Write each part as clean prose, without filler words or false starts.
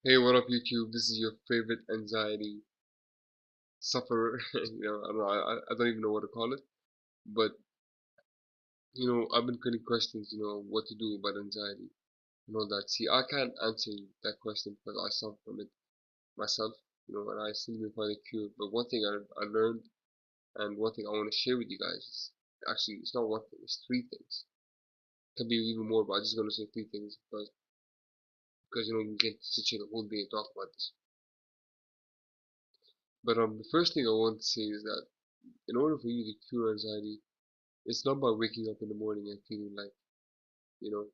Hey, what up, YouTube? This is your favorite anxiety sufferer. I don't know. I don't even know what to call it. But I've been getting questions. What to do about anxiety and all that. See, I can't answer that question because I suffer from it myself. And I still didn't find a cure. But one thing I learned, and one thing I want to share with you guys is actually it's not one thing. It's three things. It could be even more, but I'm just gonna say three things because we can sit here the whole day and talk about this. But the first thing I want to say is that in order for you to cure anxiety, it's not by waking up in the morning and feeling like, you know,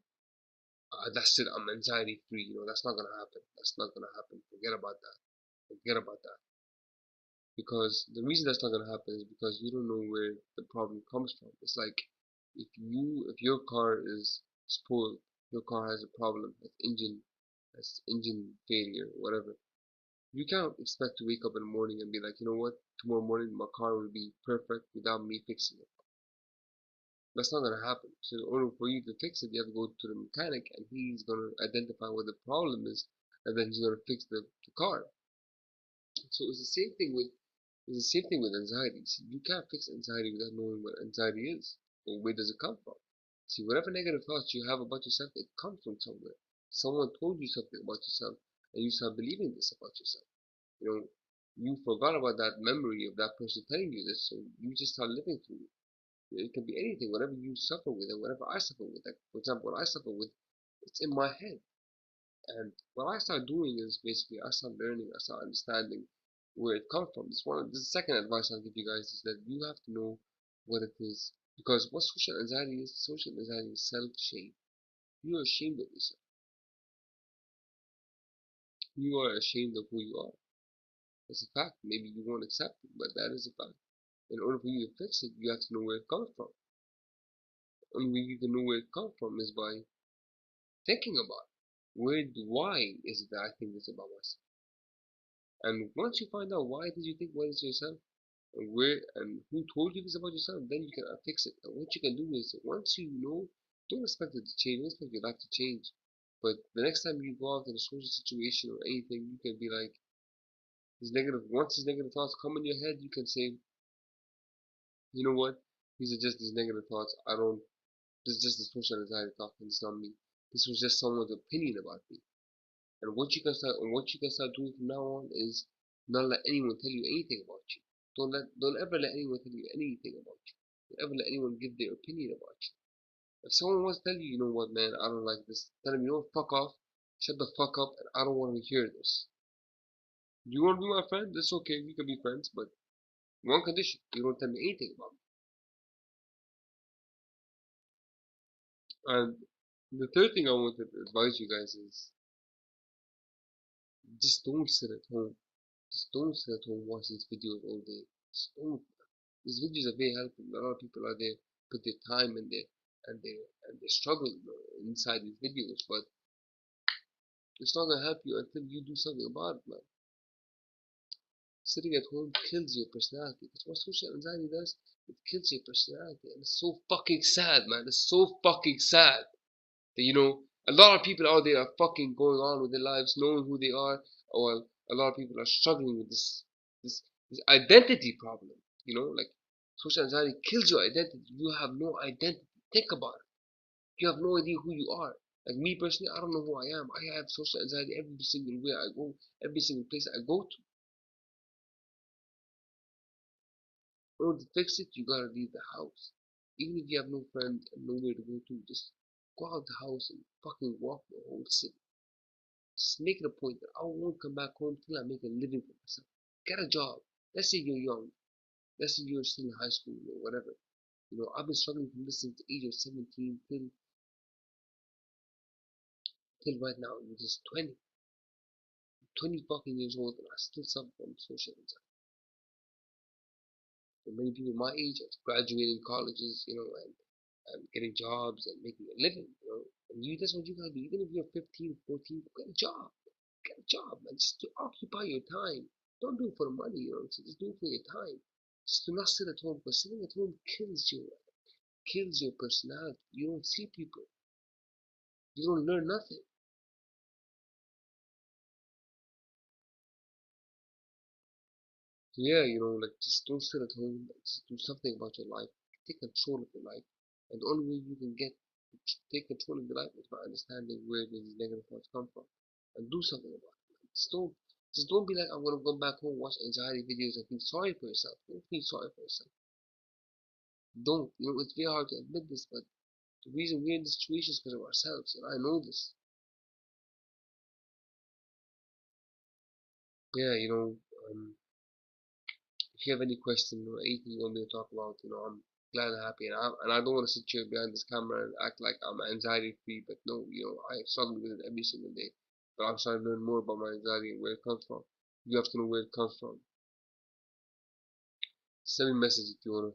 that's it, I'm anxiety free. That's not gonna happen. That's not gonna happen. Forget about that. Forget about that. Because the reason that's not gonna happen is because you don't know where the problem comes from. It's like if your car is spoiled, your car has a problem, has engine failure, whatever. You can't expect to wake up in the morning and be like, you know what, tomorrow morning my car will be perfect without me fixing it. That's not gonna happen. So in order for you to fix it, you have to go to the mechanic, and he's gonna identify what the problem is, and then he's gonna fix the car. So it's the same thing with anxiety. See, you can't fix anxiety without knowing what anxiety is or where does it come from. See, whatever negative thoughts you have about yourself, it comes from somewhere. Someone told you something about yourself, and you start believing this about yourself. You know, you forgot about that memory of that person telling you this, so you just start living through it. It can be anything, whatever you suffer with, and whatever I suffer with. Like, for example, what I suffer with, it's in my head. And what I start doing is basically I start learning, I start understanding where it comes from. This is the second advice I'll give you guys is that you have to know what it is. Because what social anxiety is self-shame. You are ashamed of yourself. You are ashamed of who you are. That's a fact. Maybe you won't accept it, but that is a fact. In order for you to fix it, you have to know where it comes from. And way you can know where it comes from is by thinking about why is it that I think this about myself? And once you find out why did you think what is yourself and where and who told you this about yourself, then you can fix it. And what you can do is once you know, don't expect it to change, don't expect your life to change. But the next time you go out in a social situation or anything, you can be like once these negative thoughts come in your head, you can say, you know what, these are just these negative thoughts. This is just the social anxiety talking, it's not me. This was just someone's opinion about me. And what you can start doing from now on is not let anyone tell you anything about you. Don't ever let anyone tell you anything about you. Don't ever let anyone give their opinion about you. If someone wants to tell you, you know what, man, I don't like this, tell them, you know, fuck off, shut the fuck up, and I don't want to hear this. You want to be my friend? That's okay, we can be friends, but one condition: you don't tell me anything about me. And the third thing I want to advise you guys is just don't sit at home. Just don't sit at home watch these videos all day. Just don't. These videos are very helpful. A lot of people out there put their time and they struggle inside these videos, but it's not gonna help you until you do something about it, man. Sitting at home kills your personality. That's what social anxiety does. It kills your personality, and it's so fucking sad, man. It's so fucking sad that a lot of people out there are fucking going on with their lives, knowing who they are, or a lot of people are struggling with this this identity problem. Like social anxiety kills your identity. You have no identity. Think about it. You have no idea who you are. Like me personally, I don't know who I am. I have social anxiety every single way I go, every single place I go to. In order to fix it, you gotta leave the house. Even if you have no friends and nowhere to go to, just go out the house and fucking walk the whole city. Just make it a point that I won't come back home till I make a living for myself. Get a job. Let's say you're young. Let's say you're still in high school or whatever. I've been struggling from this since the age of 17 till right now, which is 20 fucking years old, and I still suffer from social anxiety. And many people my age are graduating colleges, and getting jobs and making a living, And that's what you gotta do. Even if you're 15, 14, get a job. Get a job, man. Just to occupy your time. Don't do it for the money, So just do it for your time. Just do not sit at home, because sitting at home kills your personality. You don't see people. You don't learn nothing. Yeah, like just don't sit at home. Just do something about your life. Take control of your life. And the only way you can take control of your life is by understanding where these negative thoughts come from, and do something about it. Just don't be like, I'm gonna go back home, watch anxiety videos, and feel sorry for yourself. Don't feel sorry for yourself. Don't. It's very hard to admit this, but the reason we're in this situation is because of ourselves, and I know this. Yeah, if you have any question or anything you want me to talk about, I'm glad and happy. And I don't want to sit here behind this camera and act like I'm anxiety free, but no, I struggle with it every single day. But I'm trying to learn more about my anxiety and where it comes from. You have to know where it comes from. Send me a message if you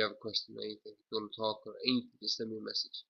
have a question or anything. If you want to talk or anything, just send me a message.